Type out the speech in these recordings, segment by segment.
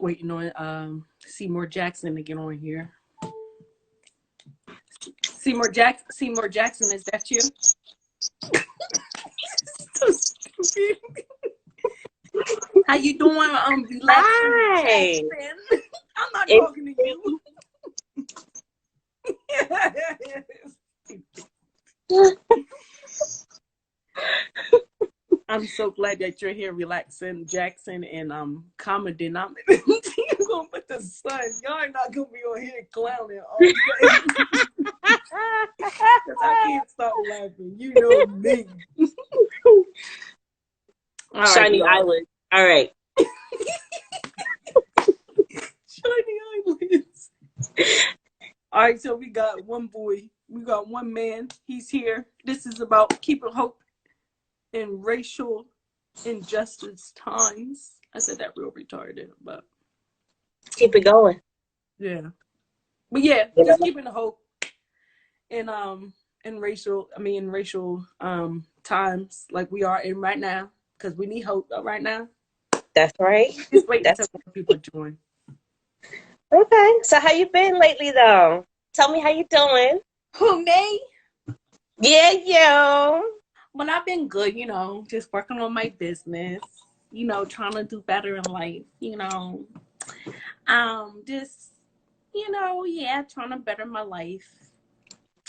Waiting on Seymour Jackson to get on here. Seymour Jackson, is that you? So stupid. How you doing? Hi. I'm not talking to you. I'm so glad that you're here, relaxing, Jackson, and common denominator. You're gonna put the sun. Y'all are not gonna be on here clowning all day. Because I can't stop laughing. You know me. Shiny eyelids. All right. Shiny eyelids. All right, so we got one boy. We got one man. He's here. This is about keeping hope in racial injustice times. I said that real retarded, but keep it going. Yeah. But yeah, just keeping the hope in racial times like we are in right now, because we need hope right now. That's right. Just wait until people join. Okay. So how you been lately though? Tell me how you doing. Who, me? Yeah, yo. Well, I've been good, just working on my business, trying to do better in life, just, trying to better my life.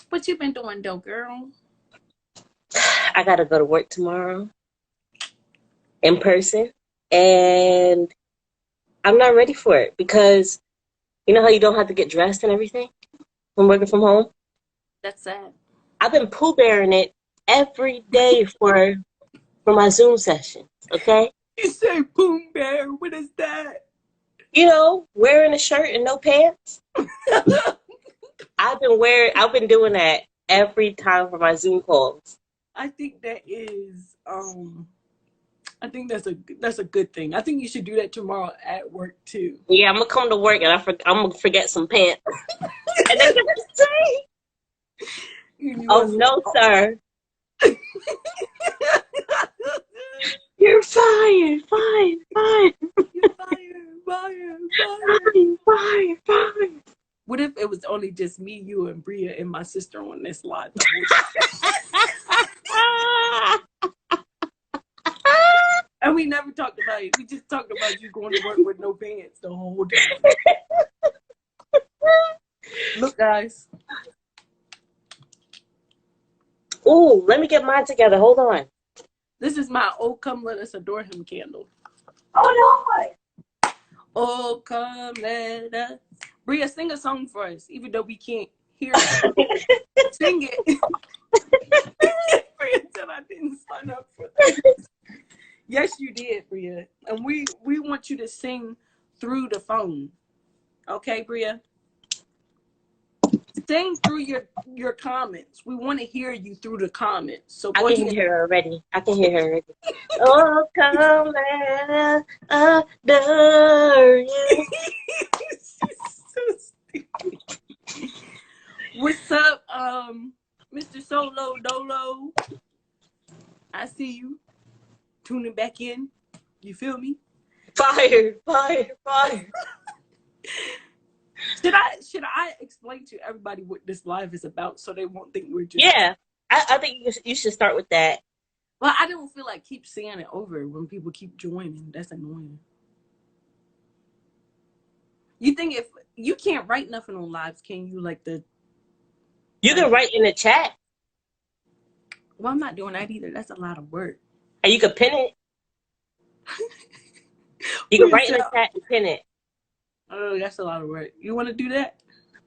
What you been doing though, girl? I gotta go to work tomorrow in person, and I'm not ready for it because you know how you don't have to get dressed and everything from working from home? That's sad. I've been Pooh Bearing it every day for my Zoom sessions, okay? You say Pooh Bear, what is that? Wearing a shirt and no pants. I've been doing that every time for my Zoom calls. I think that is I think that's a good thing. I think you should do that tomorrow at work too. Yeah, I'm gonna come to work and I'm gonna forget some pants. And they're gonna say, "Oh no, sir, you're fired, fired, fired, you're fired." What if it was only just me, you, and Bria, and my sister on this live? And we never talked about it. We just talked about you going to work with no pants the whole day. Look, guys. Ooh, let me get mine together. Hold on. This is my "Oh Come Let Us Adore Him" candle. Oh, Lord. Oh, come let us. Bria, sing a song for us, even though we can't hear it. Sing it. Bria said I didn't sign up for that. Yes, you did, Bria. And we want you to sing through the phone. Okay, Bria? Sing through your comments. We want to hear you through the comments. So I can hear her already. Oh, come let us adore you. So stupid. What's up, Mr. Solo Dolo? I see you tuning back in. You feel me? Fire. Should I explain to everybody what this live is about so they won't think we're just... Yeah, I think you should start with that. Well, I don't feel like keep saying it over when people keep joining. That's annoying. You think if you can't write nothing on lives, can you? You can write in the chat. Well, I'm not doing that either. That's a lot of work. And you can pin it. You can write in the chat and pin it. Oh, that's a lot of work. You want to do that?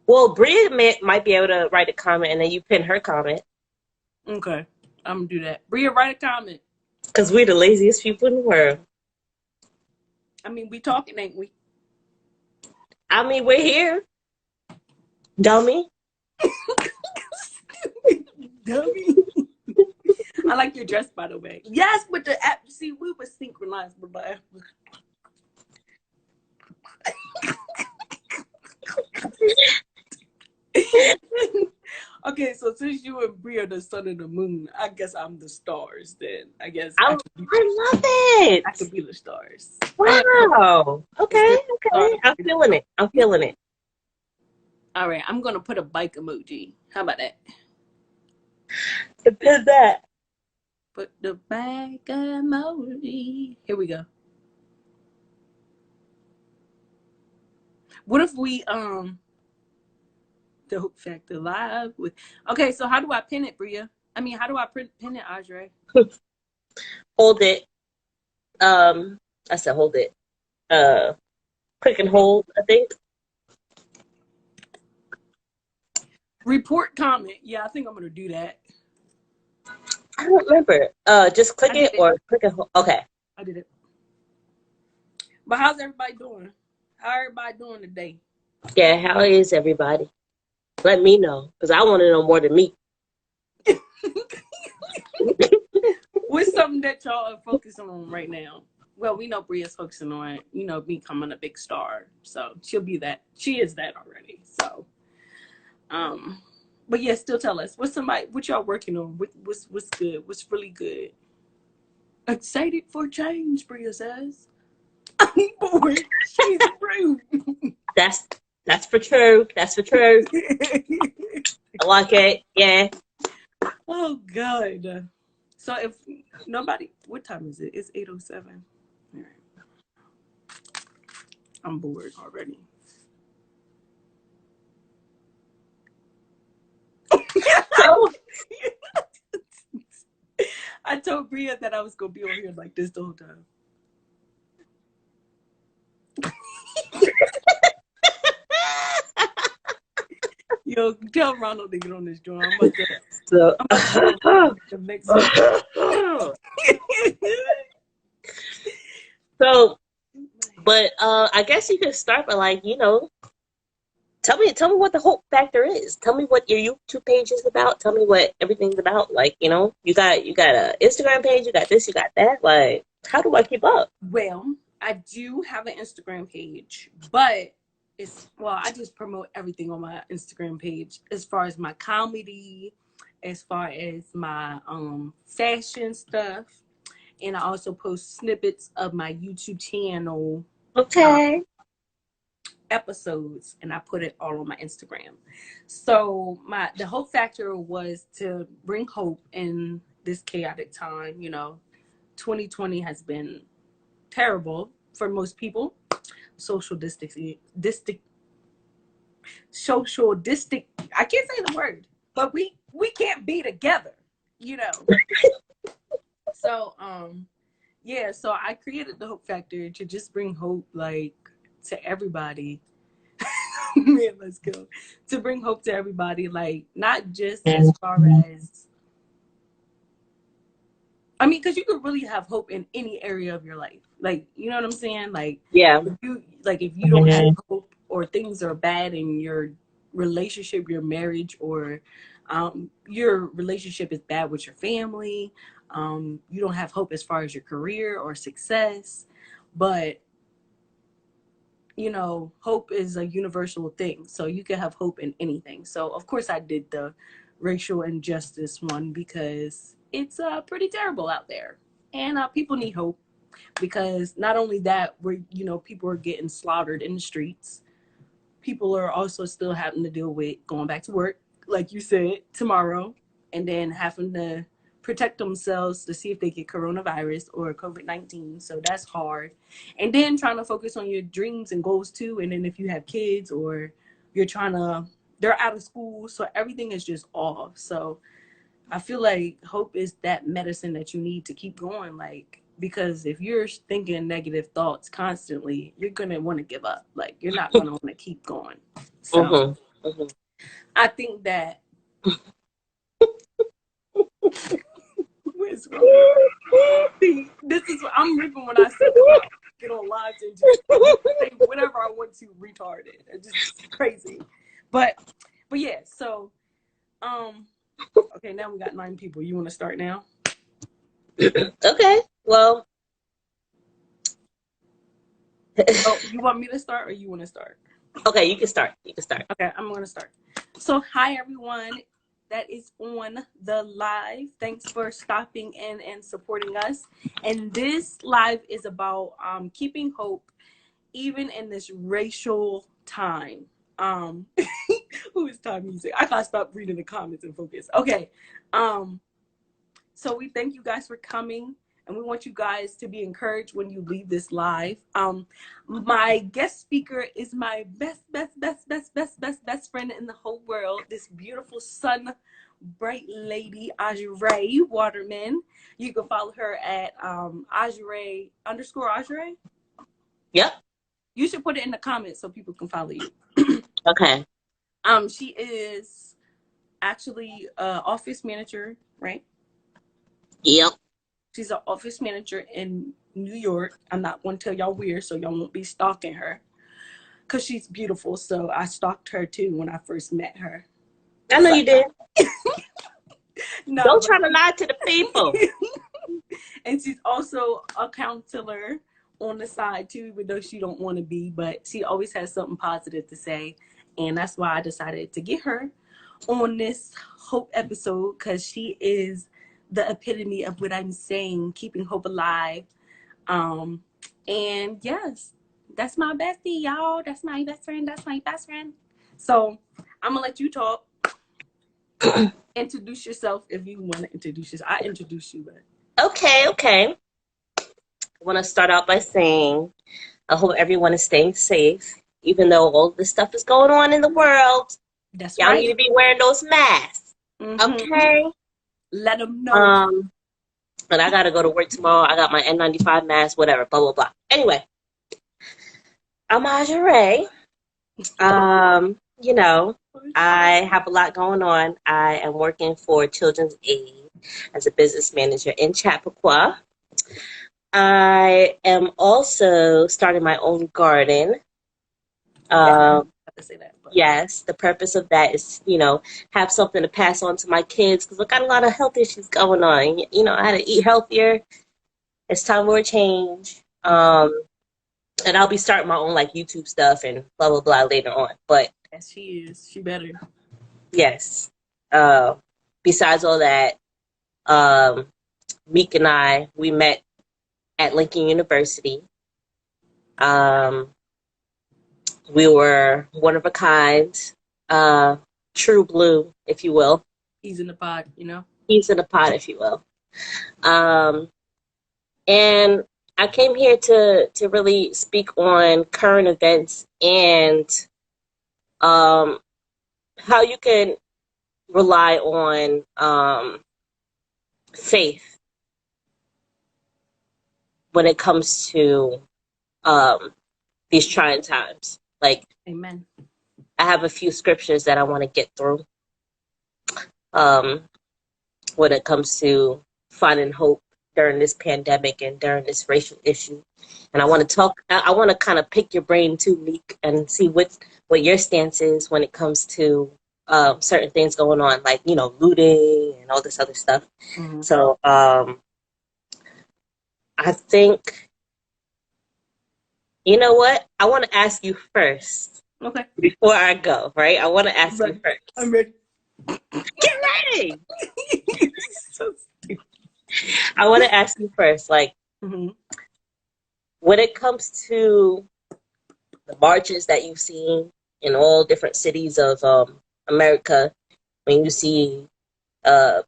Well, Bria might be able to write a comment and then you pin her comment. Okay, I'm gonna do that. Bria, write a comment. Because we're the laziest people in the world. I mean, we talking, ain't we? I mean, we're here. Dummy. Dummy. I like your dress, by the way. Yes, with the app. See, we were synchronized, but Okay, so since you and Brie are the sun and the moon, I guess I'm the stars. Then I guess I love I it. could be the stars. I have Wow. instead Okay. of stars. Okay. I'm feeling it. I'm feeling it. All right, I'm gonna put a bike emoji. How about that? Did that. Put the bike emoji. Here we go. What if we the Hope Factor live with? Okay, so how do I pin it, Bria? I mean, how do I pin it, Audrey? Hold it. I said hold it. Click and hold, I think. Report comment. Yeah, I think I'm gonna do that. I don't remember. Just click I did it it. or click and hold. Okay. I did it. But how's everybody doing? How everybody doing today? Yeah, how is everybody? Let me know, because I want to know more than me. What's something that y'all are focusing on right now? Well, we know Bria's focusing on, becoming a big star. So she'll be that. She is that already. So, um, but yeah, still tell us what y'all working on? What's good? What's really good? Excited for change, Bria says. Boy, she's rude. That's for true. That's for true. I like it. Yeah. Oh God. So if nobody, what time is it? It's 8:07. All right. I'm bored already. So I told Bria that I was gonna be on here like this the whole time. Yo, tell Ronald to get on this joint. so I'm about to go the next one. so but I guess you could start by tell me what the Hope Factor is. Tell me what your YouTube page is about. Tell me what everything's about. You got a Instagram page, you got this, you got that. Like, how do I keep up? Well, I do have an Instagram page, but I just promote everything on my Instagram page as far as my comedy, as far as my fashion stuff, and I also post snippets of my YouTube channel Okay. episodes, and I put it all on my Instagram. So the hope factor was to bring hope in this chaotic time. 2020 has been terrible for most people. Social distancing, social distant. I can't say the word, but we can't be together. You know. So yeah. So I created the Hope Factor to just bring hope to everybody. Man, let's go. To bring hope to everybody, not just as far as because you could really have hope in any area of your life. You know what I'm saying? Yeah. If you don't have hope or things are bad in your relationship, your marriage, or your relationship is bad with your family, you don't have hope as far as your career or success. But hope is a universal thing. So you can have hope in anything. So of course I did the racial injustice one because it's pretty terrible out there. And people need hope because not only that, people are getting slaughtered in the streets. People are also still having to deal with going back to work, like you said, tomorrow, and then having to protect themselves to see if they get coronavirus or COVID-19. So that's hard. And then trying to focus on your dreams and goals too. And then if you have kids or they're out of school. So everything is just off. So I feel like hope is that medicine that you need to keep going. Because if you're thinking negative thoughts constantly, you're going to want to give up. You're not going to want to keep going. So I think that what's wrong? See, this is what I'm ripping when I say get on lives and just say whatever I want to, retarded. It's just crazy. But yeah, so okay, now we got 9 people. You want to start now? Okay. Well, Oh, you want me to start or you want to start? okay, you can start. You can start. Okay, I'm going to start. So, hi everyone. that is on the live. Thanks for stopping in and supporting us. And this live is about keeping hope even in this racial time. Um, who is time music? I gotta stop reading the comments and focus. Okay. So we thank you guys for coming, and we want you guys to be encouraged when you leave this live. My guest speaker is my best friend in the whole world. This beautiful sun bright lady, Ajere Waterman. You can follow her at Ajere _Ajere. Yep. You should put it in the comments so people can follow you. Okay. She is actually office manager, right? Yep. She's an office manager in New York. I'm not going to tell y'all where, so y'all won't be stalking her. Because she's beautiful, so I stalked her too when I first met her. I know you did. No, don't try to lie to the people. And she's also a counselor on the side too, even though she don't want to be, but she always has something positive to say. And that's why I decided to get her on this hope episode, because she is the epitome of what I'm saying, keeping hope alive. And yes, that's my bestie, y'all. That's my best friend. That's my best friend. So I'm gonna let you talk. Introduce yourself if you want to introduce yourself. I introduce you, but Okay. I want to start out by saying I hope everyone is staying safe, even though all this stuff is going on in the world. that's Y'all right. need to be wearing those masks. Mm-hmm. Okay. Let them know. And I gotta go to work tomorrow. I got my N95 mask, whatever, blah blah blah. Anyway, I'm Ajere. You know, I have a lot going on. I am working for Children's Aid as a business manager in Chappaqua. I am also starting my own garden. Yeah, I say that, but Yes, the purpose of that is, have something to pass on to my kids because I got a lot of health issues going on. I had to eat healthier. It's time for a change. And I'll be starting my own like YouTube stuff and blah blah blah later on. But yes, she is. She better. yes. Besides all that, Meek and we met at Lincoln University. We were one of a kind, true blue, if you will. He's in the pod, He's in a pot, if you will. And I came here to really speak on current events and how you can rely on faith when it comes to these trying times. Like, Amen. I have a few scriptures that I want to get through when it comes to finding hope during this pandemic and during this racial issue. And I want to kind of pick your brain too, Meek, and see what your stance is when it comes to certain things going on, like, looting and all this other stuff. Mm-hmm. So I think, you know what? I want to ask you first. Okay. Before I go, right? I want to ask you first. I'm ready. Get ready! So stupid. I want to ask you first, like, Mm-hmm. when it comes to the marches that you've seen in all different cities of America, when you see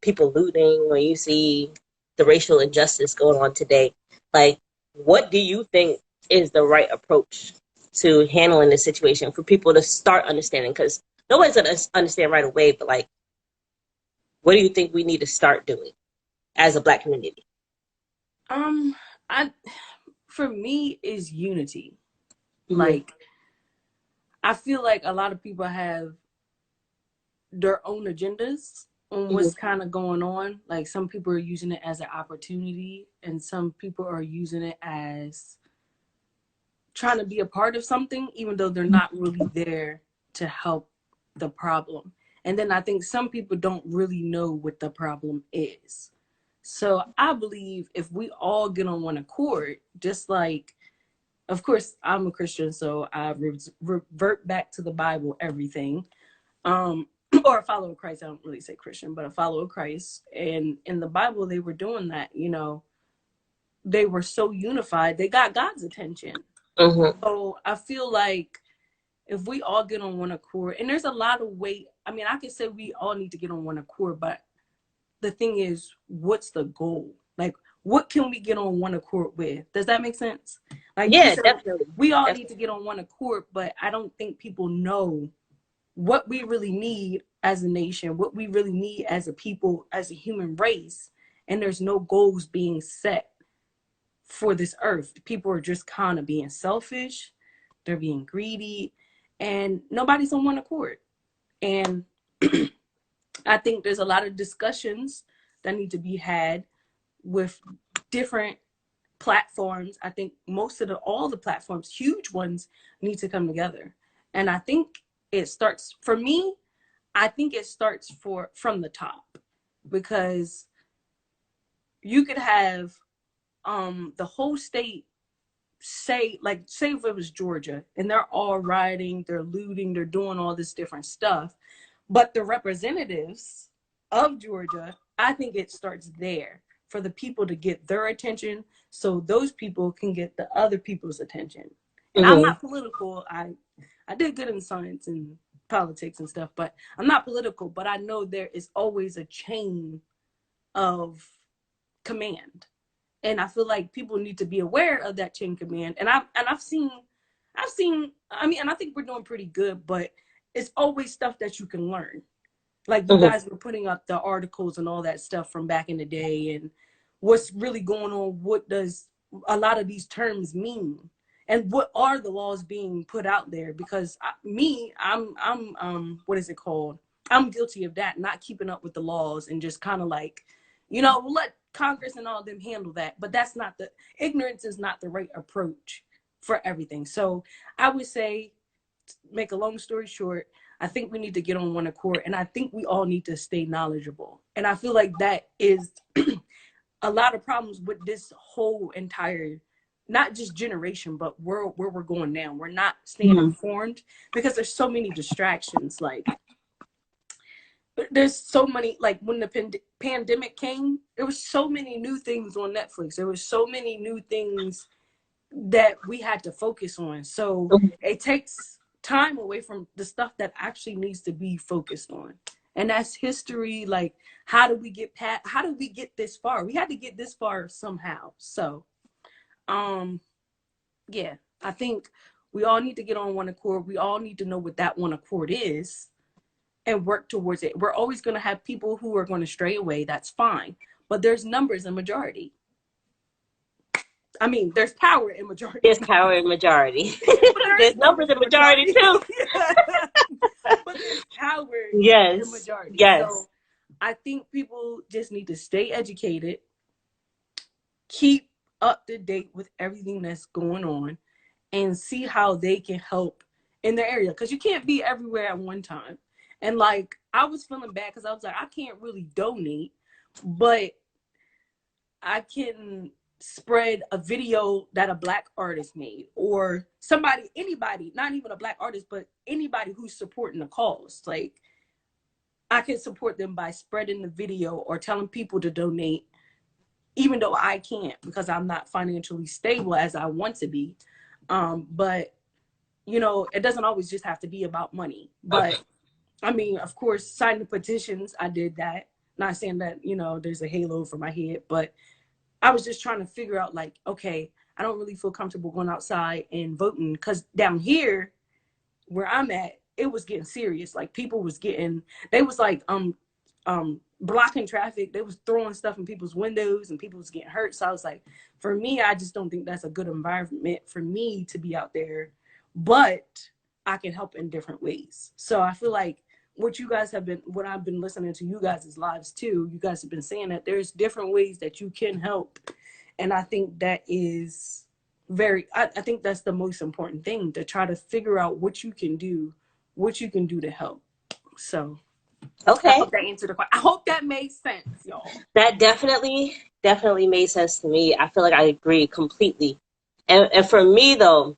people looting, when you see the racial injustice going on today, like, what do you think is the right approach to handling the situation for people to start understanding? Because nobody's going to understand right away, but, like, what do you think we need to start doing as a Black community? For me, is unity. Mm-hmm. Like, I feel like a lot of people have their own agendas on what's kind of going on. Like, some people are using it as an opportunity, and some people are using it as trying to be a part of something, even though they're not really there to help the problem. And then I think some people don't really know what the problem is. So I believe if we all get on one accord, just like, of course, I'm a Christian, so I revert back to the Bible, everything. or a follower of Christ. I don't really say Christian, but a follower of Christ. And in the Bible, they were doing that. You know, they were so unified, they got God's attention. Mm-hmm. So I feel like if we all get on one accord, and there's a lot of weight. I mean, I could say we all need to get on one accord, but the thing is, what's the goal? Like, what can we get on one accord with? Does that make sense? Like you Yeah, said, definitely. we all Definitely. need to get on one accord, but I don't think people know what we really need as a nation, what we really need as a people, as a human race. And there's no goals being set for this earth. People are just kind of being selfish, they're being greedy, and nobody's on one accord. And I think there's a lot of discussions that need to be had with different platforms. I think all the platforms, huge ones, need to come together. And I think it starts, for me, I think it starts from the top, because you could have the whole state say if it was Georgia and they're all rioting, they're looting, they're doing all this different stuff, but the representatives of Georgia, I think it starts there for the people to get their attention, so those people can get the other people's attention. And I'm Mm-hmm. not political. I did good in science and politics and stuff, but I'm not political. But I know there is always a chain of command, and I feel like people need to be aware of that chain of command. And I've seen, I mean, and I think we're doing pretty good, but it's always stuff that you can learn. Like you Mm-hmm. guys were putting up the articles and all that stuff from back in the day, and what's really going on. What does a lot of these terms mean? And what are the laws being put out there? Because I'm what is it called? I'm guilty of that, not keeping up with the laws and just kind of like, we'll let Congress and all of them handle that. But that's not ignorance is not the right approach for everything. So I would say, make a long story short, I think we need to get on one accord, and I think we all need to stay knowledgeable. And I feel like that is a lot of problems with this whole entire, not just generation, but world where we're going now. We're not staying Mm-hmm. informed because there's so many distractions. Like there's so many, like when the pandemic came, there was so many new things on Netflix. There was so many new things that we had to focus on. So it takes time away from the stuff that actually needs to be focused on. And that's history. Like, how do we get this far? We had to get this far somehow. So, yeah, I think we all need to get on one accord. We all need to know what that one accord is and work towards it. We're always going to have people who are going to stray away. That's fine. But there's numbers in majority. I mean, there's power in majority. There's power in majority. There's numbers in majority majority too. But there's power in Yes. majority. Yes. So I think people just need to stay educated, keep up to date with everything that's going on, and see how they can help in their area. Because you can't be everywhere at one time. And like, I was feeling bad because I was like, I can't really donate, but I can spread a video that a Black artist made, or anybody, not even a Black artist, but anybody who's supporting the cause. Like, I can support them by spreading the video or telling people to donate, even though I can't because I'm not financially stable as I want to be. But it doesn't always just have to be about money. But I mean, of course, signing petitions, I did that. Not saying that, there's a halo over my head, but I was just trying to figure out, like, okay, I don't really feel comfortable going outside and voting, because down here where I'm at, it was getting serious. Like, they was like blocking traffic. They was throwing stuff in people's windows and people was getting hurt. So I was like, for me, I just don't think that's a good environment for me to be out there, but I can help in different ways. So I feel like what I've been listening to you guys' lives too, you guys have been saying that there's different ways that you can help. And I think that is I think that's the most important thing, to try to figure out what you can do to help. So I Okay. hope that answered the question. I hope that made sense, y'all. That definitely made sense to me. I feel like I agree completely. And for me though,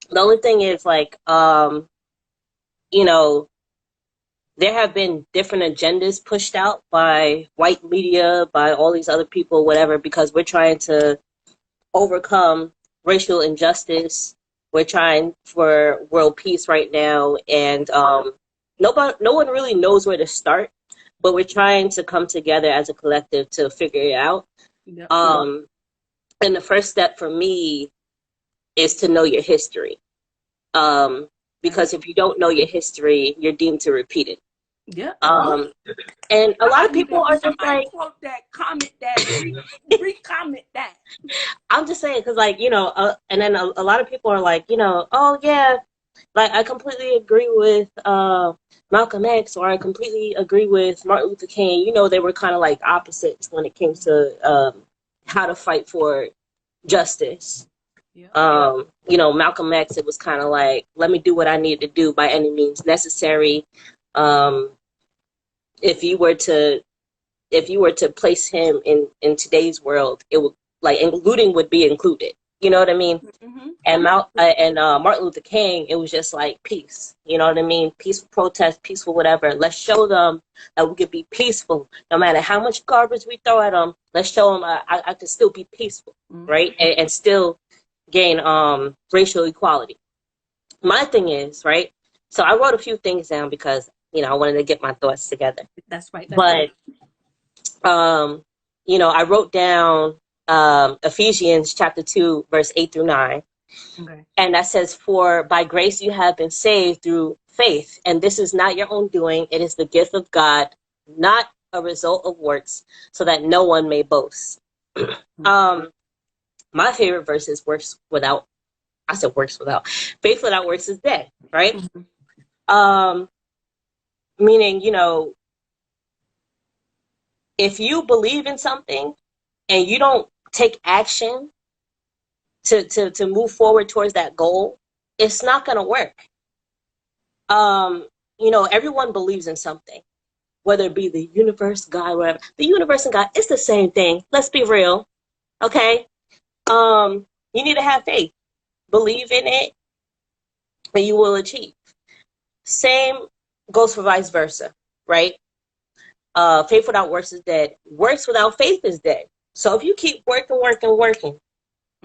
the only thing is like, there have been different agendas pushed out by white media, by all these other people, whatever, because we're trying to overcome racial injustice. We're trying for world peace right now, and no one really knows where to start, but we're trying to come together as a collective to figure it out. Yep. And the first step for me is to know your history. Because if you don't know your history, you're deemed to repeat it. Yeah. And a lot of people are just like, quote that, comment that, re-comment that. I'm just saying, because like, and then a lot of people are like, oh yeah, like I completely agree with Malcolm X, or I completely agree with Martin Luther King. They were kind of like opposites when it came to how to fight for justice. Yeah. Malcolm X, it was kind of like, let me do what I need to do by any means necessary. If you were to place him in today's world, it would, like, looting would be included. You know what I mean? Mm-hmm. And Martin Luther King, it was just like peace. You know what I mean? Peaceful protest, peaceful whatever. Let's show them that we could be peaceful, no matter how much garbage we throw at them. Let's show them I could still be peaceful, mm-hmm. right? And still gain racial equality. My thing is, right? So I wrote a few things down because I wanted to get my thoughts together. That's right. But I wrote down Ephesians chapter 2, verse 8 through 9. Okay. And that says, "For by grace you have been saved through faith, and this is not your own doing. It is the gift of God, not a result of works, so that no one may boast." Mm-hmm. My favorite verse is works without. Faith without works is dead, right? Mm-hmm. Meaning, if you believe in something and you don't take action to move forward towards that goal, it's not going to work. Everyone believes in something, whether it be the universe, God, whatever. The universe and God, it's the same thing. Let's be real. Okay. You need to have faith. Believe in it, and you will achieve. Same goes for vice versa, right? Faith without works is dead. Works without faith is dead. So if you keep working,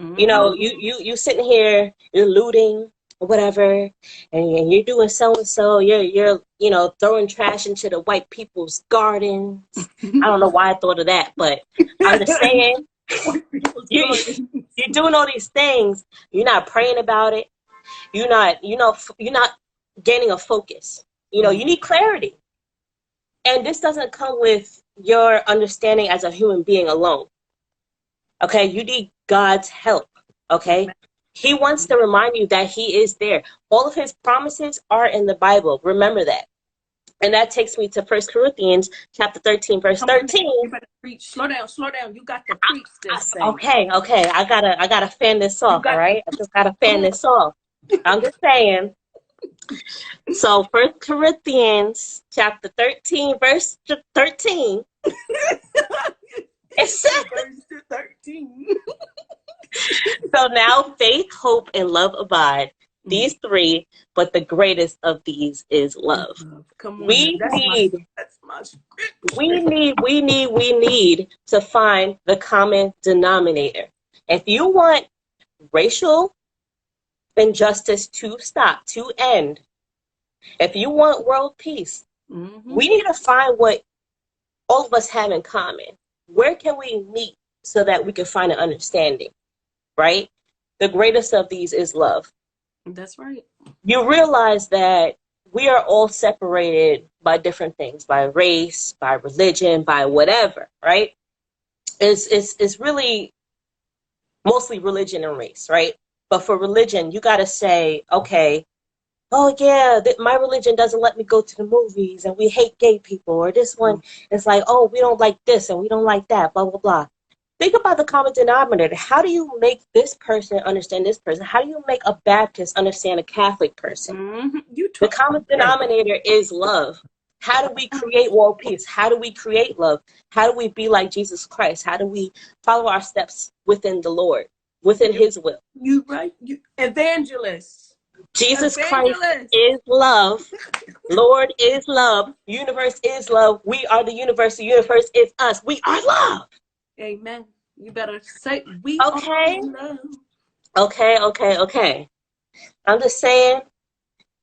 mm-hmm. You sitting here, you're looting or whatever, and you're doing so and so, you're throwing trash into the white people's gardens. I don't know why I thought of that, but I'm just saying, you're doing all these things. You're not praying about it. You're not gaining a focus. You need clarity. And this doesn't come with your understanding as a human being alone. Okay, you need God's help. Okay, He wants to remind you that He is there. All of His promises are in the Bible. Remember that. And that takes me to 1 Corinthians chapter 13, verse 13. You better preach. Slow down. You got to preach this thing. Okay. I gotta fan this off. All right, I just gotta fan this off. I'm just saying. So 1 Corinthians chapter 13, verse 13. It says, verse 13. "So now faith, hope, and love abide. These three, but the greatest of these is love." Come on, we need to find the common denominator. If you want racial injustice to stop, to end, if you want world peace, mm-hmm. we need to find what all of us have in common. Where can we meet so that we can find an understanding, right? The greatest of these is love. That's right. You realize that we are all separated by different things, by race, by religion, by whatever, right? It's really mostly religion and race, right? But for religion, you got to say, okay, oh yeah, my religion doesn't let me go to the movies, and we hate gay people. Or this one is like, oh, we don't like this and we don't like that, blah, blah, blah. Think about the common denominator. How do you make this person understand this person? How do you make a Baptist understand a Catholic person? Mm-hmm. The common denominator is love. How do we create world peace? How do we create love? How do we be like Jesus Christ? How do we follow our steps within the Lord, within His will? You right. You evangelist. Jesus Christ Evangelist. is love. Lord is love. Universe is love. We are the universe. The universe is us. We are love. Amen. You better say we are Okay. love. Okay. I'm just saying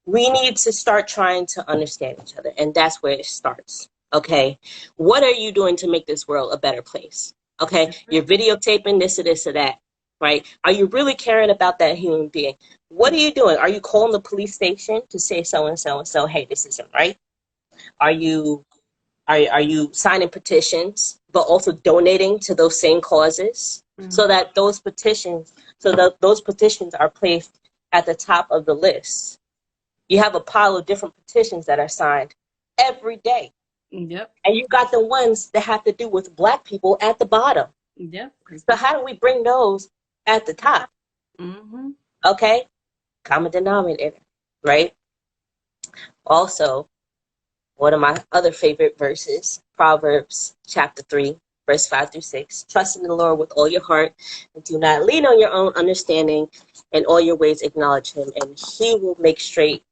we need to start trying to understand each other. And that's where it starts. Okay. What are you doing to make this world a better place? Okay. You're videotaping this or this or that. Right? Are you really caring about that human being? What are you doing? Are you calling the police station to say so and so and so, hey, this isn't right? Are you are you signing petitions, but also donating to those same causes so that those petitions are placed at the top of the list? You have a pile of different petitions that are signed every day. Yep. And you got the ones that have to do with Black people at the bottom. Yep. So how do we bring those at the top? Mm-hmm. Okay? Common denominator, right? Also, one of my other favorite verses, Proverbs chapter 3, verse 5 through 6. Trust in the Lord with all your heart and do not lean on your own understanding. In all your ways acknowledge him, and he will make straight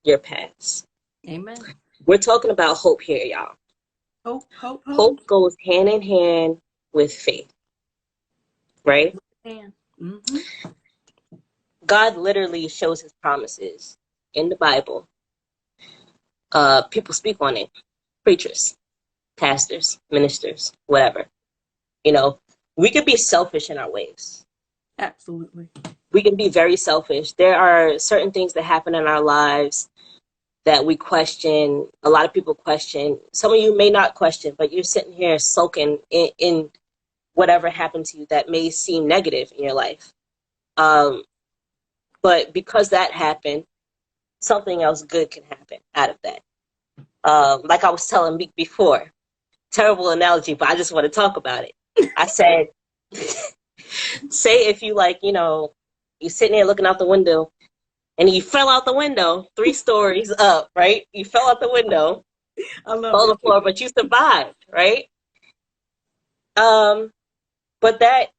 your paths. Amen. We're talking about hope here, y'all. Hope. Hope goes hand in hand with faith, right? Mm-hmm. God literally shows his promises in the Bible. People speak on it. Preachers, pastors, ministers, whatever. You know, we could be selfish in our ways. Absolutely. We can be very selfish. There are certain things that happen in our lives that we question. A lot of people question. Some of you may not question, but you're sitting here soaking in whatever happened to you that may seem negative in your life. But because that happened, something else good can happen out of that. Like I was telling Meek before, terrible analogy, but I just want to talk about it. I said, say if you you're sitting there looking out the window and you fell out the window 3 stories up, right? You fell out the window, I love fell on it. the floor, but you survived, right? But that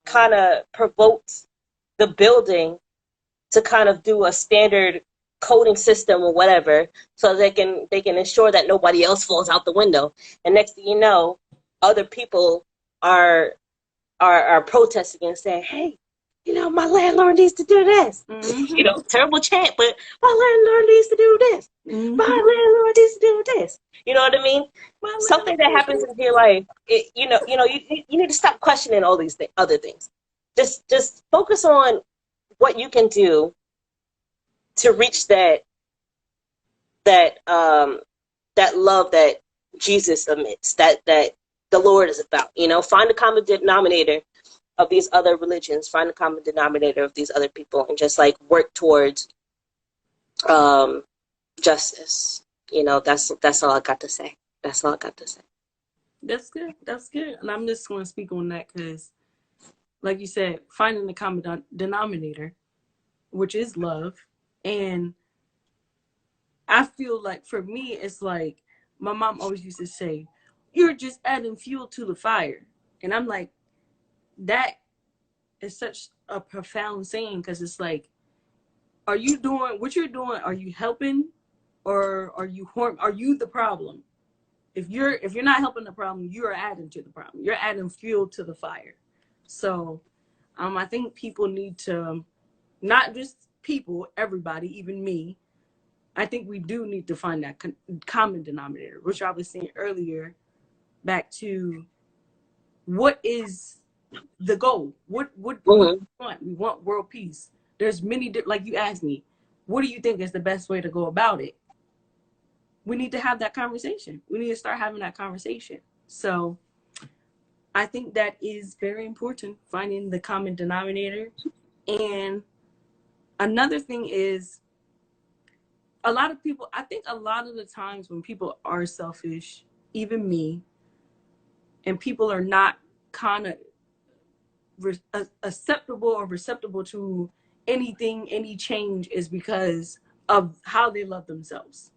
kind of provoked the building to kind of do a standard coding system or whatever, so they can ensure that nobody else falls out the window. And next thing you know, other people are protesting and saying, hey, my landlord needs to do this. Mm-hmm. Terrible chant, but my landlord needs to do this. Mm-hmm. My landlord needs to do this. You know what I mean? Something that happens in your life, you need to stop questioning all these other things. Just focus on what you can do to reach that love that Jesus admits, that the Lord is about. Find the common denominator of these other religions, find the common denominator of these other people, and just work towards justice. That's all I got to say. That's all I got to say. That's good. And I'm just going to speak on that because, like you said, finding the common denominator, which is love. And I feel like for me, it's like my mom always used to say, you're just adding fuel to the fire. And I'm like, that is such a profound saying because it's like, are you doing what you're doing? Are you helping or are you the problem? If you're not helping the problem, you're adding to the problem. You're adding fuel to the fire. So I think people need to, not just people, everybody, even me. I think we do need to find that common denominator, which I was saying earlier. Back to what is the goal? What do we Mm-hmm. want? We want world peace. There's many, like you asked me, what do you think is the best way to go about it? We need to have that conversation. We need to start having that conversation. So I think that is very important, finding the common denominator. And another thing is I think a lot of the times when people are selfish, even me, and people are not kind of acceptable or receptible to anything, any change is because of how they love themselves.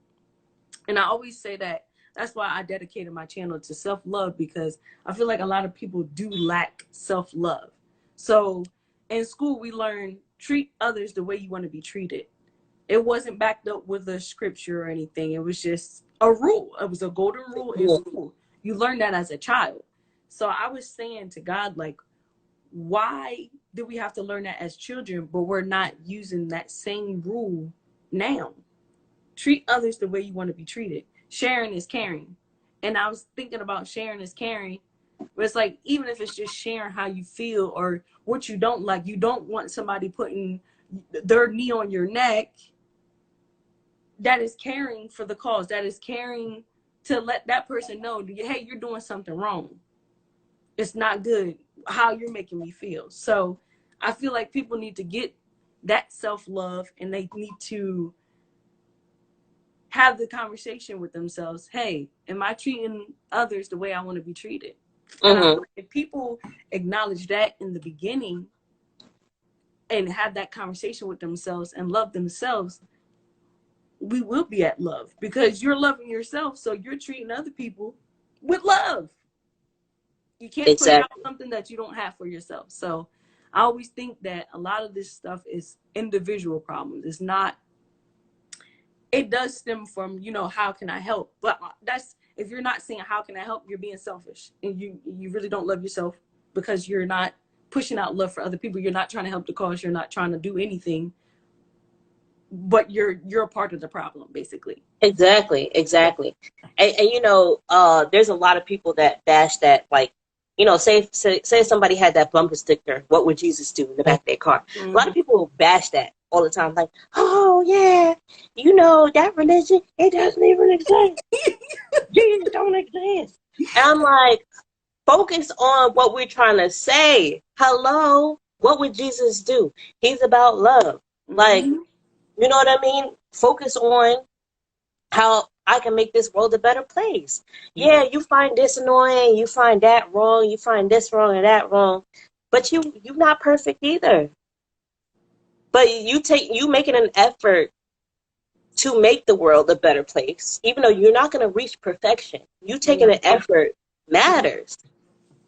And I always say that that's why I dedicated my channel to self-love, because I feel like a lot of people do lack self-love. So in school, we learn treat others the way you want to be treated. It wasn't backed up with a scripture or anything. It was just a rule. It was a golden rule. A rule. You learn that as a child. So I was saying to God, like, why do we have to learn that as children, but we're not using that same rule now? Treat others the way you want to be treated. Sharing is caring. And I was thinking about sharing is caring. But it's like, even if it's just sharing how you feel or what you don't like, you don't want somebody putting their knee on your neck. That is caring for the cause. That is caring to let that person know, hey, you're doing something wrong. It's not good how you're making me feel. So I feel like people need to get that self-love, and they need to have the conversation with themselves. Hey, am I treating others the way I want to be treated? And I feel like if people acknowledge that in the beginning and have that conversation with themselves and love themselves, we will be at love, because you're loving yourself, so you're treating other people with love. You can't put out something that you don't have for yourself. So I always think that a lot of this stuff is individual problems. It's not, it does stem from, how can I help? But that's, if you're not saying how can I help, you're being selfish, and you really don't love yourself, because you're not pushing out love for other people. You're not trying to help the cause. You're not trying to do anything, but you're a part of the problem, basically. Exactly. And there's a lot of people that bash that, like, say somebody had that bumper sticker, what would Jesus do, in the back of their car. A lot of people bash that all the time, like, oh yeah, that religion, it doesn't even exist. Jesus don't exist. And I'm like, focus on what we're trying to say. Hello, what would Jesus do? He's about love. Like, you know what I mean? Focus on how I can make this world a better place. Yeah, you find this annoying, you find that wrong, you find this wrong and that wrong, but you're not perfect either. But you making an effort to make the world a better place, even though you're not going to reach perfection. You taking an effort matters.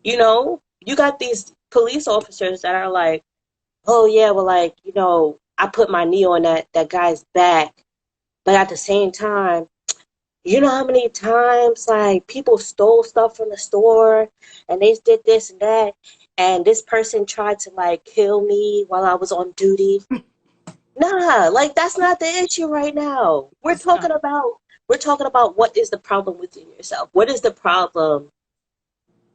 You got these police officers that are like, oh yeah, well, like, I put my knee on that guy's back, but at the same time, you know how many times, like, people stole stuff from the store and they did this and that, and this person tried to, like, kill me while I was on duty? Nah, like, that's not the issue right now. We're talking about what is the problem within yourself. What is the problem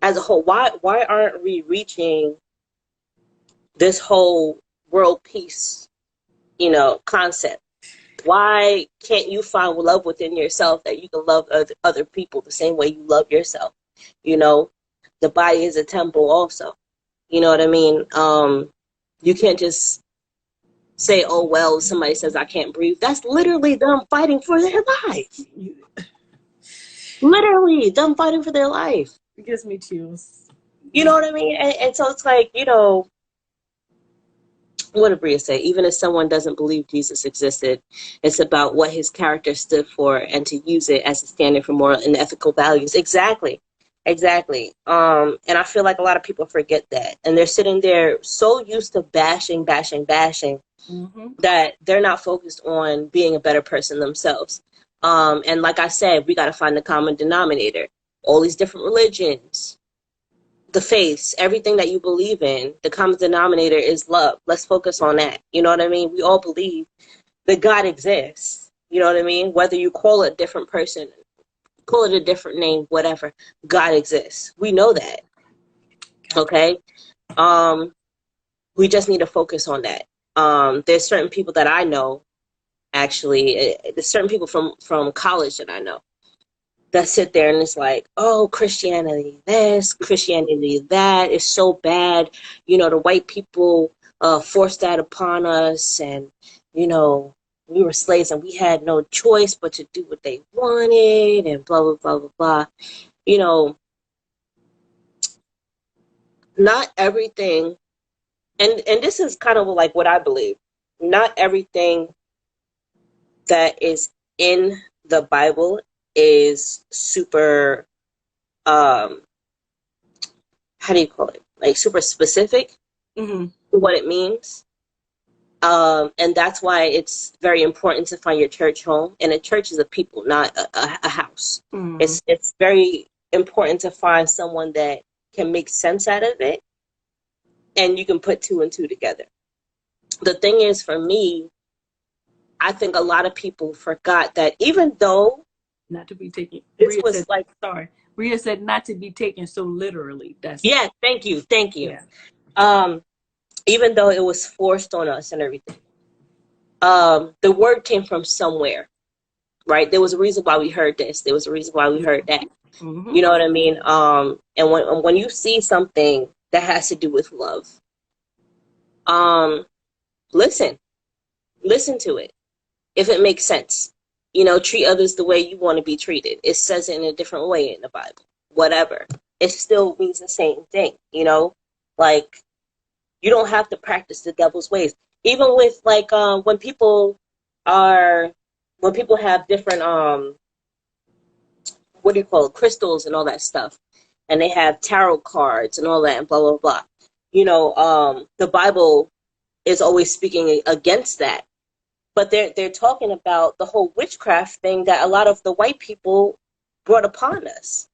as a whole? Why aren't we reaching this whole world peace, concept? Why can't you find love within yourself, that you can love other people the same way you love yourself? The body is a temple also. You know what I mean? You can't just say, oh, well, somebody says I can't breathe. That's literally them fighting for their life. Literally them fighting for their life. It gives me chills. You know what I mean? And so it's like, what did Bria say? Even if someone doesn't believe Jesus existed, it's about what his character stood for and to use it as a standard for moral and ethical values. Exactly. And I feel like a lot of people forget that. And they're sitting there so used to bashing, that they're not focused on being a better person themselves. And like I said, we got to find the common denominator. All these different religions, the faiths, everything that you believe in, the common denominator is love. Let's focus on that. You know what I mean? We all believe that God exists. You know what I mean? Whether you call it a different person, call it a different name, whatever, God exists. We know that. Okay? We just need to focus on that. There's certain people that I know, actually, there's certain people from college that I know that sit there and it's like, oh, Christianity this, Christianity that is so bad. The white people forced that upon us, and, we were slaves and we had no choice but to do what they wanted, and blah, blah, blah, blah, blah. Not everything, and this is kind of like what I believe, not everything that is in the Bible is super, how do you call it? Like super specific to what it means. And that's why it's very important to find your church home. And a church is a people, not a house. Mm. It's very important to find someone that can make sense out of it, and you can put two and two together. The thing is, for me, I think a lot of people forgot that even though Not to be taken. this Rhea was said, like, sorry. Rhea said not to be taken so literally. That's yeah, thank you. yeah. Um, Even though it was forced on us and everything, the word came from somewhere, right? There was a reason why we heard this. There was a reason why we heard that. Mm-hmm. You know what I mean? And when you see something that has to do with love, um, listen, listen to it. If it makes sense, treat others the way you want to be treated. It says it in a different way in the Bible. Whatever, it still means the same thing. Like, you don't have to practice the devil's ways. Even with like are when people have different what do you call it, crystals and all that stuff, and they have tarot cards and all that and blah blah blah. The Bible is always speaking against that, but they're talking about the whole witchcraft thing that a lot of the white people brought upon us.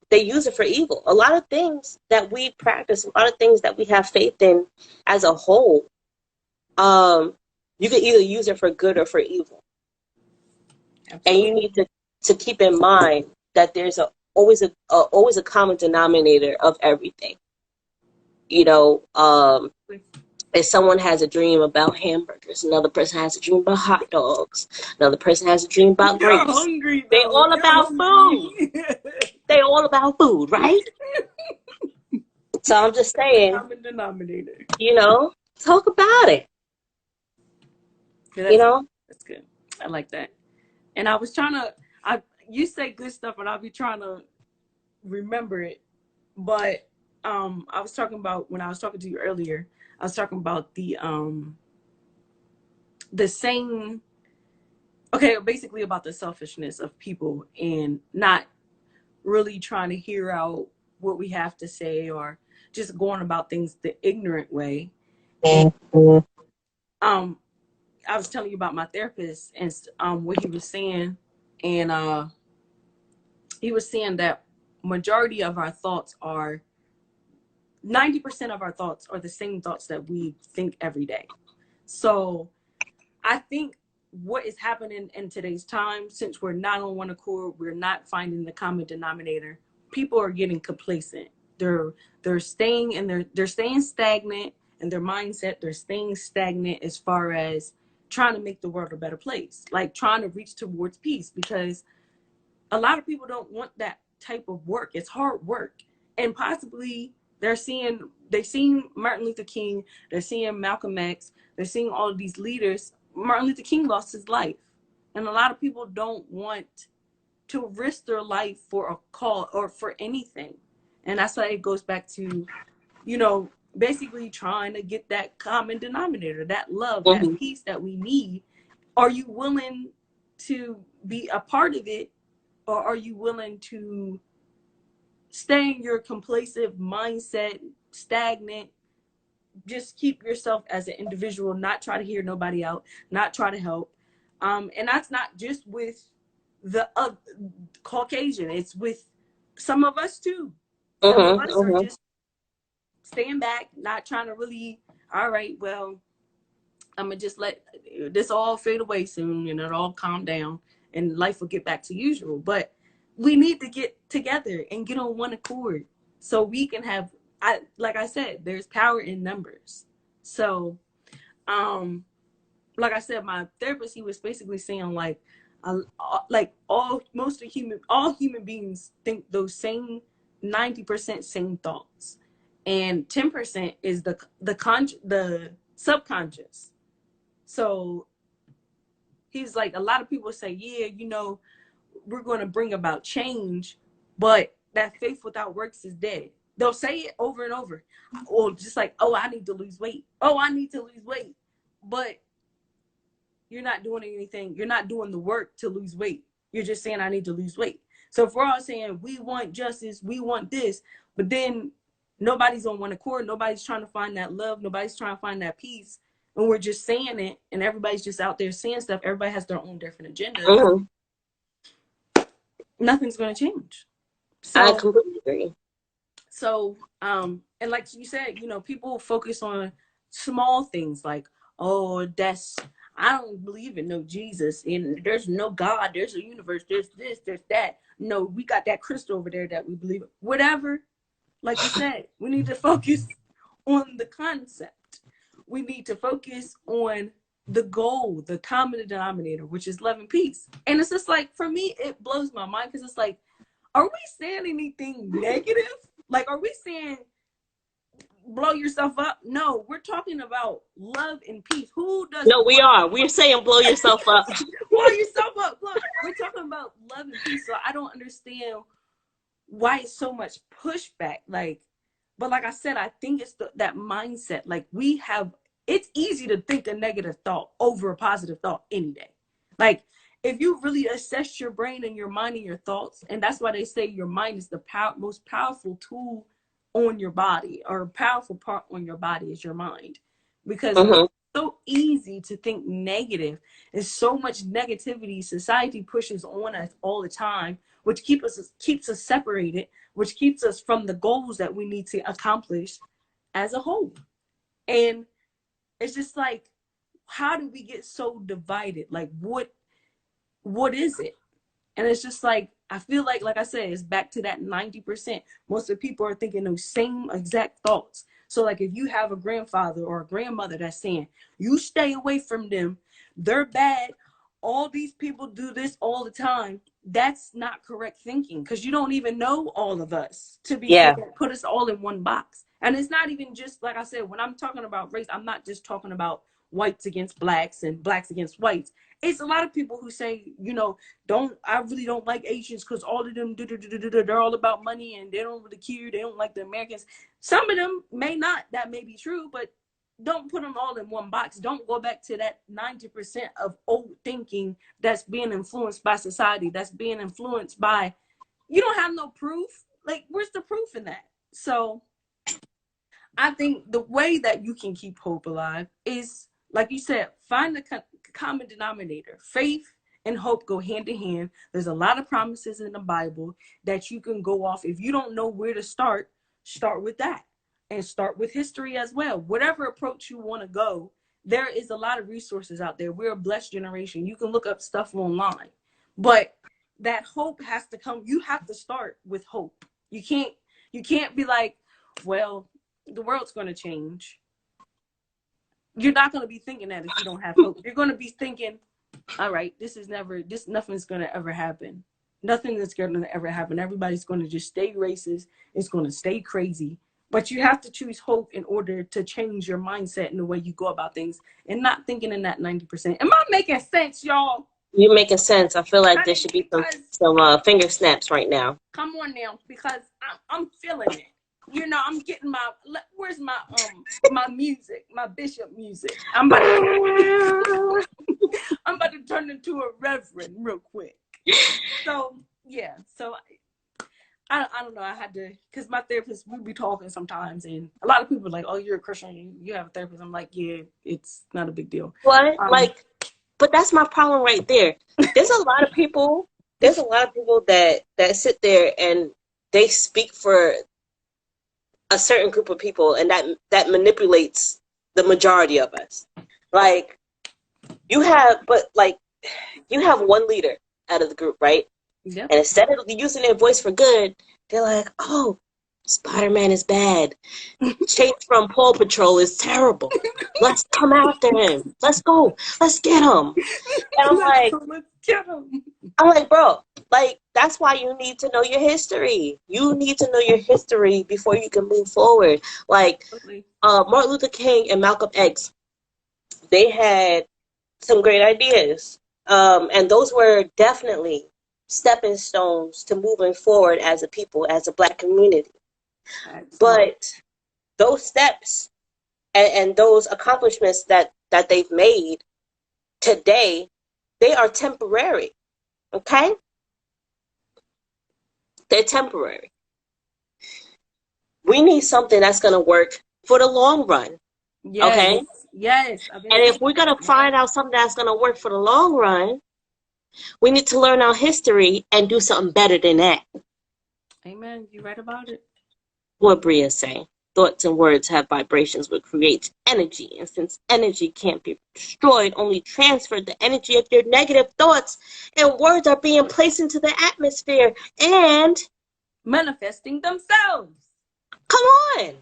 They use it for evil. A lot of things that we practice, a lot of things that we have faith in as a whole, you can either use it for good or for evil. And Absolutely. you need to keep in mind that there's always a common denominator of everything. You know, um, if someone has a dream about hamburgers, another person has a dream about hot dogs, another person has a dream about You're grapes. hungry They though. all You're about food. hungry. They all about food, right? So I'm just The saying, common denominator. talk about it. Yeah, You that's good. know. That's good. I like that. And I was trying to. You say good stuff, and I'll be trying to remember it. But I was talking about when I was talking to you earlier. I was talking about the same. Okay, basically about the selfishness of people and not really trying to hear out what we have to say or just going about things the ignorant way. And um, I was telling you about my therapist and what he was saying, and he was saying that majority of our thoughts are 90% of our thoughts are the same thoughts that we think every day. So I think what is happening in today's time, since we're not on one accord, we're not finding the common denominator. People are getting complacent. They're staying and they're staying stagnant in their mindset. They're staying stagnant as far as trying to make the world a better place, like trying to reach towards peace, because a lot of people don't want that type of work. It's hard work. And possibly they're seeing Martin Luther King, they're seeing Malcolm X, they're seeing all of these leaders. Martin Luther King lost his life. And a lot of people don't want to risk their life for a cause or for anything. And that's why it goes back to, basically trying to get that common denominator, that love, that Hmm. peace that we need. Are you willing to be a part of it, or are you willing to stay in your complacent mindset, stagnant, just keep yourself as an individual, not try to hear nobody out, not try to help? And that's not just with the Caucasian, it's with some of us too. Some of Hmm. us are Hmm. just staying back, not trying to really, all right, well, I'm gonna just let this all fade away soon and it'll all calm down and life will get back to usual. But we need to get together and get on one accord so we can have, like I said, there's power in numbers. So um like I said, my therapist, he was basically saying like all human beings think those same 90% same thoughts, and 10% is the subconscious. So he's like, a lot of people say, yeah, we're going to bring about change, but that faith without works is dead. They'll say it over and over, or just like, oh, I need to lose weight. Oh, I need to lose weight. But you're not doing anything. You're not doing the work to lose weight. You're just saying, I need to lose weight. So if we're all saying we want justice, we want this, but then Nobody's on one accord. Nobody's trying to find that love. Nobody's trying to find that peace. And we're just saying it, and everybody's just out there saying stuff. Everybody has their own different agendas. Mm-hmm. Nothing's going to change. I So, completely agree. And like you said, people focus on small things like, oh, I don't believe in no Jesus, and there's no God, there's a universe, there's this, there's that. No, we got that crystal over there that we believe in. Whatever. Like you said, we need to focus on the concept. We need to focus on the goal, the common denominator, which is love and peace. And it's just like, for me, it blows my mind because it's like, are we saying anything negative? Like, are we saying blow yourself up? No, we're talking about love and peace. Who does? No, we are. We're saying blow yourself up. Blow yourself up. Look, we're talking about love and peace. So I don't understand why it's so much pushback. But like I said, I think it's that mindset. Like, it's easy to think a negative thought over a positive thought any day. Like, if you really assess your brain and your mind and your thoughts, and that's why they say your mind is the most powerful tool on your body, or a powerful part on your body is your mind, because it's so easy to think negative. There's so much negativity society pushes on us all the time, which keeps us separated, which keeps us from the goals that we need to accomplish as a whole. And it's just like, how do we get so divided? Like, what is it? And it's just like, I feel like I said, it's back to that 90%. Most of the people are thinking those same exact thoughts. So like, if you have a grandfather or a grandmother that's saying, you stay away from them, they're bad, all these people do this all the time, that's not correct thinking, because you don't even know all of us to be saying, put us all in one box. And it's not even just, like I said, when I'm talking about race, I'm not just talking about whites against blacks and blacks against whites. It's a lot of people who say, I really don't like Asians because all of them, they're all about money and they don't really care. They don't like the Americans. Some of them may not, that may be true, but don't put them all in one box. Don't go back to that 90% of old thinking that's being influenced by society, that's being influenced by, you don't have no proof. Like, where's the proof in that? So I think the way that you can keep hope alive is, like you said, find the common denominator. Faith and hope go hand in hand. There's a lot of promises in the Bible that you can go off. If you don't know where to start with that, and start with history as well. Whatever approach you want to go, there is a lot of resources out there. We're a blessed generation. You can look up stuff online, but that hope has to come. You have to start with hope. You can't be like, well, the world's going to change. You're not going to be thinking that if you don't have hope. You're going to be thinking, all right, nothing's going to ever happen. Nothing that's going to ever happen. Everybody's going to just stay racist. It's going to stay crazy. But you have to choose hope in order to change your mindset and the way you go about things, and not thinking in that 90%. Am I making sense, y'all? You're making sense. I feel like there should be some finger snaps right now. Come on now, because I'm feeling it. I'm getting where's my music, my bishop music. I'm about to turn into a reverend real quick. So yeah, I don't know. I had to, because my therapist, we be talking sometimes, and a lot of people are like, "Oh, you're a Christian, you have a therapist." I'm like, "Yeah, it's not a big deal." What? But that's my problem right there. There's a lot of people. There's a lot of people that sit there and they speak for a certain group of people, and that manipulates the majority of us. Like, you have one leader out of the group, right? Yep. And instead of using their voice for good, they're like, oh, Spider-Man is bad. Chase from Paw Patrol is terrible. Let's come after him. Let's go. Let's get him. And Let's get him. I'm like, bro, like, that's why you need to know your history. You need to know your history before you can move forward. Like, Martin Luther King and Malcolm X, they had some great ideas. And those were definitely stepping stones to moving forward as a people, as a Black community. But those steps and those accomplishments that they've made today, they are temporary. Okay? They're temporary. We need something that's going to work for the long run. Yes. Okay? Yes. I've been And saying if we're going that. to find out something that's going to work for the long run, we need to learn our history and do something better than that. Amen. You right about it. What Bria's saying. Thoughts and words have vibrations which creates energy. And since energy can't be destroyed, only transferred, the energy of your negative thoughts and words are being placed into the atmosphere. And Manifesting themselves. come on.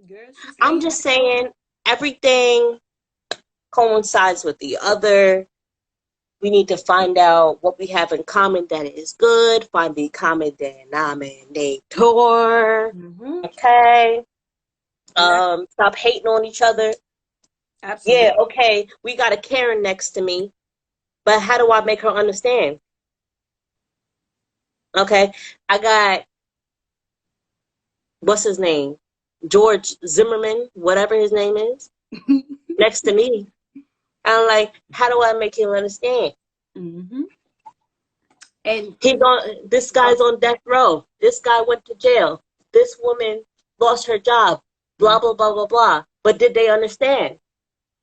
Girl, she's I'm saying just that. saying everything coincides with the other. We need to find out what we have in common that is good, find the common denominator. Mm-hmm. Okay. Yeah, Stop hating on each other. absolutely. Yeah, okay, we got a Karen next to me, but how do I make her understand? Okay, I got, what's his name? George Zimmerman, whatever his name is, next to me. I'm like, how do I make him understand? Mm-hmm. And This guy's on death row. This guy went to jail. This woman lost her job. Blah, blah, blah, blah, blah. But did they understand?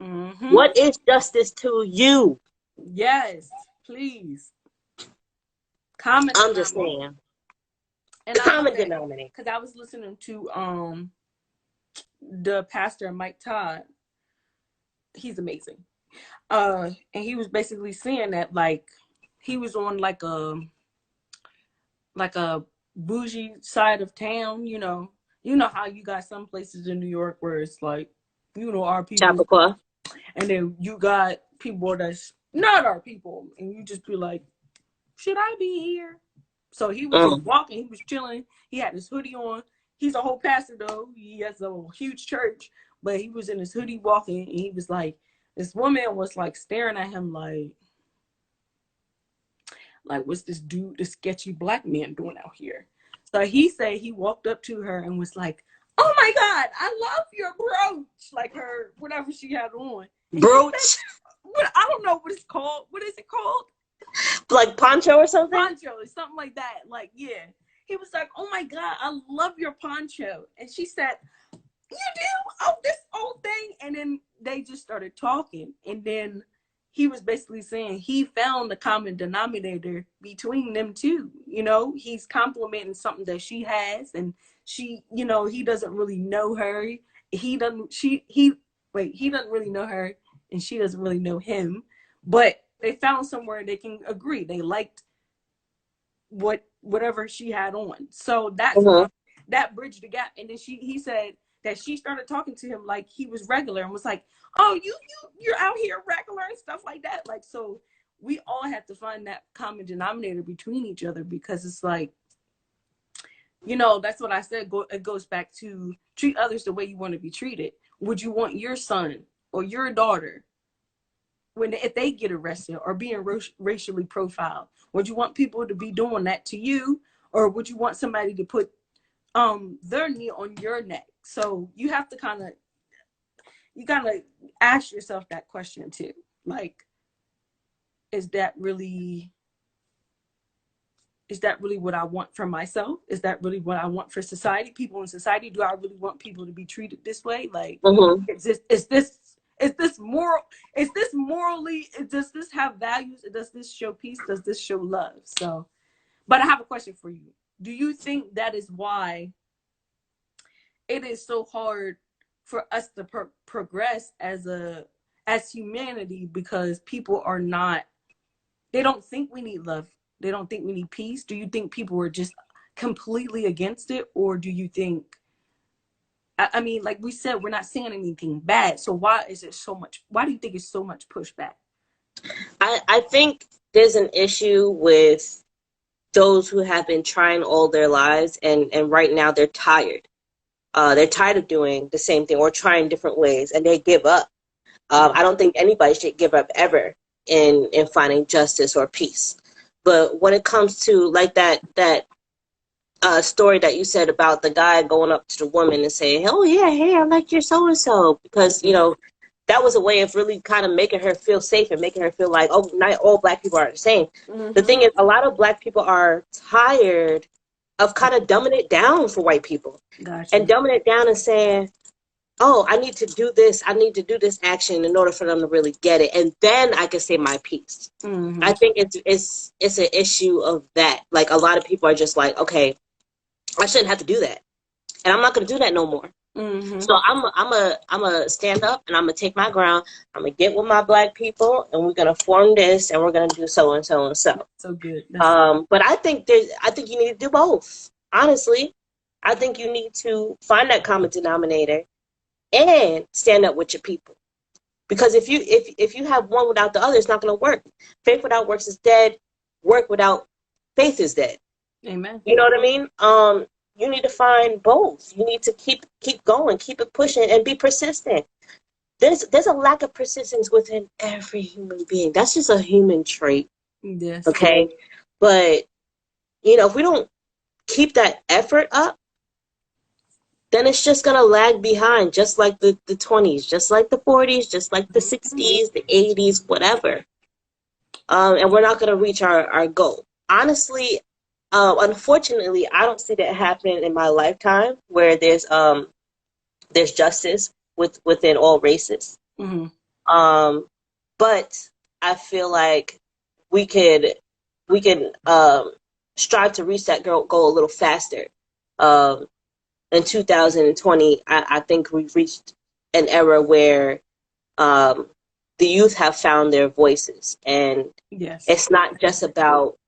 mm-hmm. What is justice to you? Yes, please. Common I'm just denominator. saying. And I love Common that denominator. because I was listening to the pastor Mike Todd. He's amazing. And he was basically saying that like he was on like a bougie side of town, you know how you got some places in New York where it's like, our people, Chappaqua. and then you got people that's not our people, and you just be like, should I be here? So he was just Mm. walking, he was chilling, he had his hoodie on. He's a whole pastor though, he has a huge church, but he was in his hoodie walking, and he was like, this woman was like staring at him like what's this dude, this sketchy black man doing out here? So he said he walked up to her and was like, oh my God, I love your brooch, like her, whatever she had on. And she said, Brooch. I don't know what it's called. What is it called? Like poncho or something? Poncho, something like that. Like, yeah. He was like, oh my God, I love your poncho. And she said, you do? Oh, this old thing. And then they just started talking. And then he was basically saying he found the common denominator between them two. He's complimenting something that she has, and she, he doesn't really know her. He doesn't, he doesn't really know her, and she doesn't really know him. But they found somewhere they can agree. They liked whatever she had on. So Mm-hmm. that bridged the gap. And then he said that she started talking to him like he was regular and was like, oh, you're out here regular and stuff like that. Like, so we all have to find that common denominator between each other, because it's like, that's what I said. It goes back to treat others the way you want to be treated. Would you want your son or your daughter, if they get arrested or being racially profiled, would you want people to be doing that to you, or would you want somebody to put their knee on your neck? So you have to you gotta ask yourself that question too. Like, is that really what I want for myself? Is that really what I want for society? People in society, do I really want people to be treated this way? Like, Mm-hmm. is this moral? Is this morally? Does this have values? Does this show peace? Does this show love? So, but I have a question for you. Do you think that is why it is so hard for us to progress as humanity, because people are not, they don't think we need love, they don't think we need peace? Do you think people are just completely against it, or do you think, I mean, like we said, we're not saying anything bad, so why do you think it's so much pushback? I think there's an issue with those who have been trying all their lives, and right now they're tired. They're tired of doing the same thing or trying different ways, and they give up. I don't think anybody should give up ever in finding justice or peace. But when it comes to like that story that you said about the guy going up to the woman and saying, "Oh yeah, hey, I like your so and so," because that was a way of really kind of making her feel safe and making her feel like, oh, not all black people are the same. Mm-hmm. The thing is, a lot of black people are tired of kind of dumbing it down for white people and Gotcha. dumbing it down and saying, oh, I need to do this. I need to do this action in order for them to really get it. And then I can say my piece. Mm-hmm. I think it's an issue of that. Like a lot of people are just like, okay, I shouldn't have to do that. And I'm not going to do that no more. Mm-hmm. So I'm a stand up and I'm gonna take my ground. I'm gonna get with my black people and we're gonna form this and we're gonna do so and so and so. So good. That's so But I think you need to do both. Honestly, I think you need to find that common denominator and stand up with your people. Because if you have one without the other, it's not gonna work. Faith without works is dead. Work without faith is dead. amen. You know what I mean? You need to find both. You need to keep going, keep it pushing, and be persistent. There's a lack of persistence within every human being. That's just a human trait, Yes. okay? But if we don't keep that effort up, then it's just gonna lag behind, just like the 20s, just like the 40s, just like the 60s, the 80s, whatever. And we're not gonna reach our goal. Honestly, unfortunately, I don't see that happening in my lifetime where there's justice within all races. Mm-hmm. But I feel like we could strive to reach that goal a little faster. In 2020, I think we've reached an era where the youth have found their voices, and Yes. it's not just about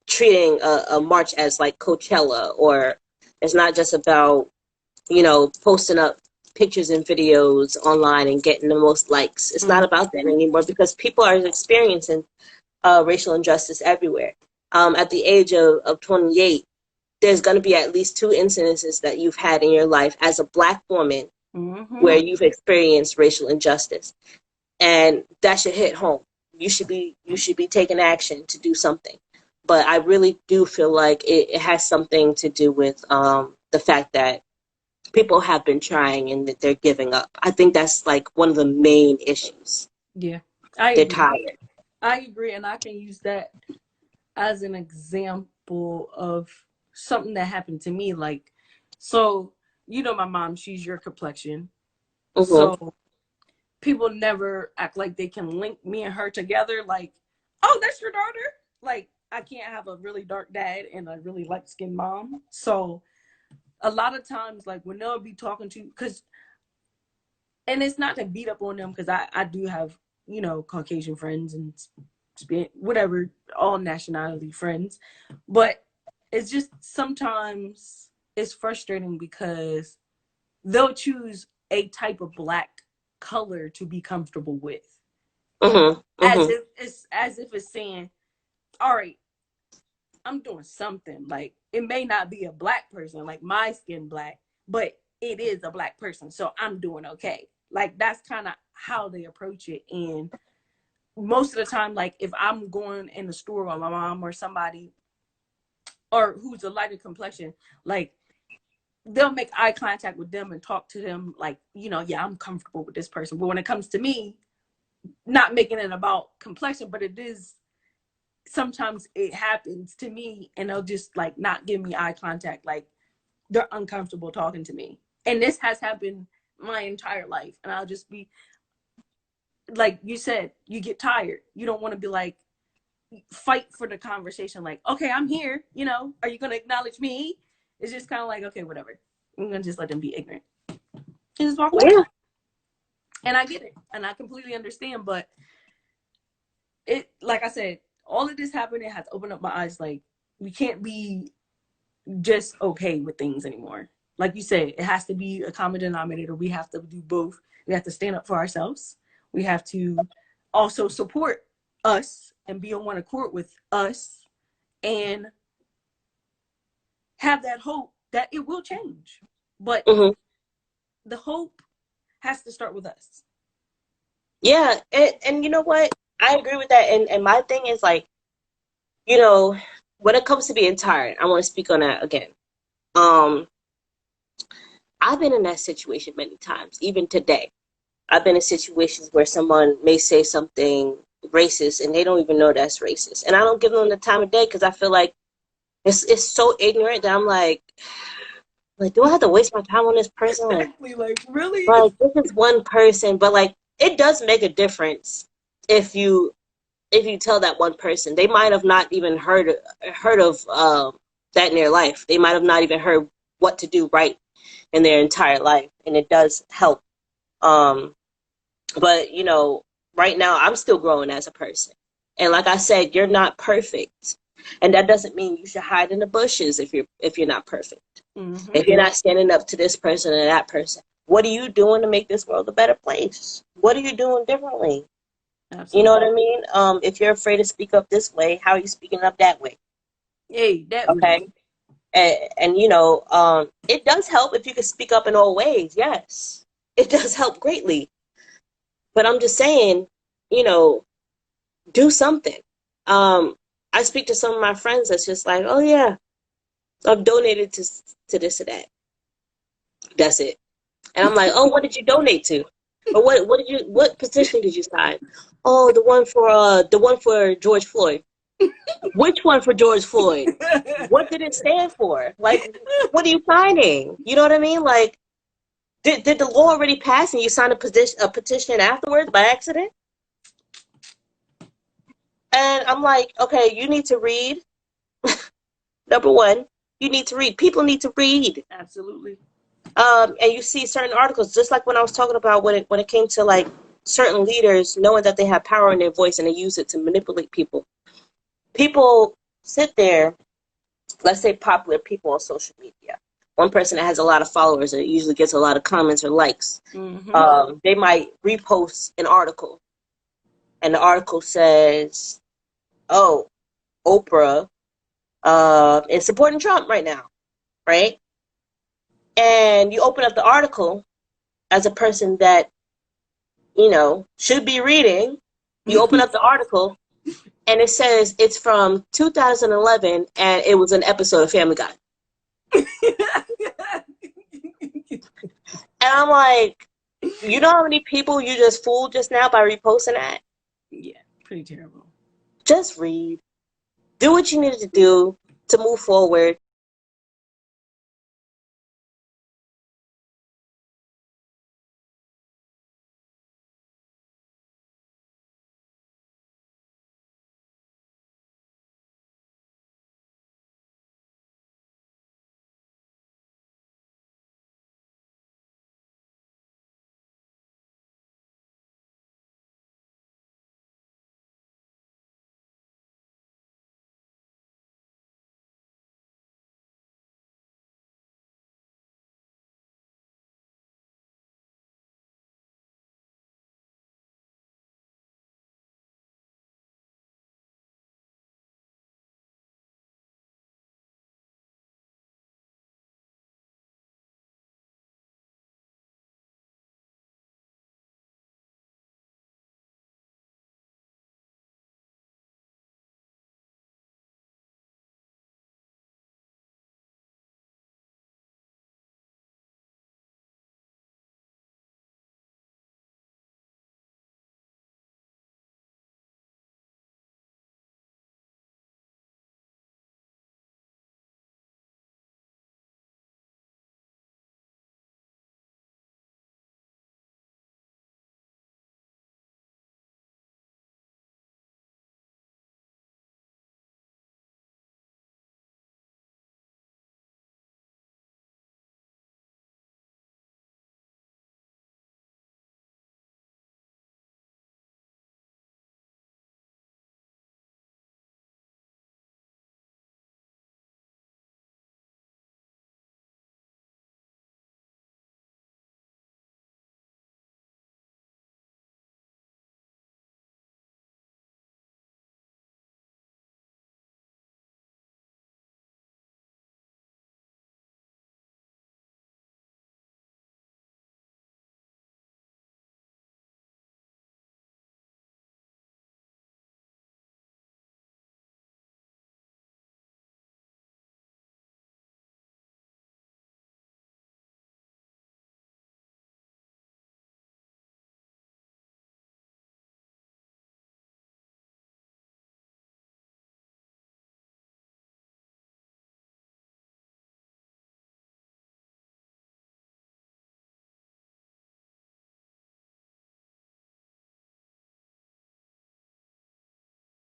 treating a march as like Coachella, or it's not just about posting up pictures and videos online and getting the most likes. It's not about that anymore because people are experiencing racial injustice everywhere. At the age of 28, there's going to be at least 2 incidences that you've had in your life as a black woman where you've experienced racial injustice, and that should hit home. You should be taking action to do something. But I really do feel like it has something to do with the fact that people have been trying and that they're giving up. I think that's like one of the main issues. Yeah. I They're agree. tired. I agree, and I can use that as an example of something that happened to me. Like, so my mom, she's your complexion. Mm-hmm. So people never act like they can link me and her together. Like, oh, that's your daughter. Like, I can't have a really dark dad and a really light skinned mom. So a lot of times, like when they'll be talking to, and it's not to beat up on them, because I do have Caucasian friends and whatever, all nationality friends, but it's just sometimes it's frustrating because they'll choose a type of black color to be comfortable with, Mm-hmm. as Mm-hmm. if it's saying, all right, I'm doing something. Like, it may not be a black person, like my skin black, but it is a black person, so I'm doing okay. Like, that's kind of how they approach it. And most of the time, like if I'm going in the store with my mom or somebody, or who's a lighter complexion, like they'll make eye contact with them and talk to them like, yeah, I'm comfortable with this person. But when it comes to me, not making it about complexion, but it is, sometimes it happens to me and they'll just like not give me eye contact, like they're uncomfortable talking to me. And this has happened my entire life, and I'll just be like you said, you get tired. You don't want to be like, fight for the conversation, like, okay, I'm here, are you going to acknowledge me? It's just kind of like, okay, whatever, I'm going to just let them be ignorant and just walk away. Yeah. And I get it, and I completely understand, but it, like I said, all of this happening has opened up my eyes. Like, we can't be just okay with things anymore. Like you said, it has to be a common denominator. We have to do both. We have to stand up for ourselves. We have to also support us and be on one accord with us, and have that hope that it will change. But Mm-hmm. the hope has to start with us. Yeah, and you know what? I agree with that. And my thing is like, when it comes to being tired, I want to speak on that again. I've been in that situation many times, even today. I've been in situations where someone may say something racist and they don't even know that's racist. And I don't give them the time of day because I feel like It's so ignorant that I'm like, do I have to waste my time on this person? Exactly. Like, really? Like this is one person, but like it does make a difference if you tell that one person. They might have not even heard of that in their life. They might have not even heard what to do right in their entire life, and it does help. But you know, right now I'm still growing as a person, and like I said, you're not perfect, and that doesn't mean you should hide in the bushes if you're not perfect. Mm-hmm. If you're not standing up to this person and that person, what are you doing to make this world a better place? What are you doing differently? Absolutely. You know what I mean? If you're afraid to speak up this way, how are you speaking up that way? Hey, that way. Okay. And you know, it does help if you can speak up in all ways. Yes, it does help greatly. But I'm just saying, you know, do something. I speak to some of my friends that's just like, oh yeah, I've donated to this or that. That's it. And I'm like, oh, what did you donate to? Or what petition did you sign? Oh, the one for George Floyd. Which one for George Floyd? What did it stand for? Like, what are you signing? You know what I mean? Like, did the law already pass and you signed a petition afterwards by accident? And I'm like, okay, you need to read. Number one, you need to read. People need to read. Absolutely. And you see certain articles, just like when I was talking about when it came to like certain leaders knowing that they have power in their voice and they use it to manipulate people. People sit there, let's say popular people on social media. One person that has a lot of followers and usually gets a lot of comments or likes. Mm-hmm. They might repost an article, and the article says, "Oh, Oprah is supporting Trump right now," right? And you open up the article as a person that you know should be reading. You open up the article, and it says it's from 2011, and it was an episode of Family Guy. And I'm like, you know how many people you just fooled just now by reposting that? Yeah, pretty terrible. Just read. Do what you needed to do to move forward.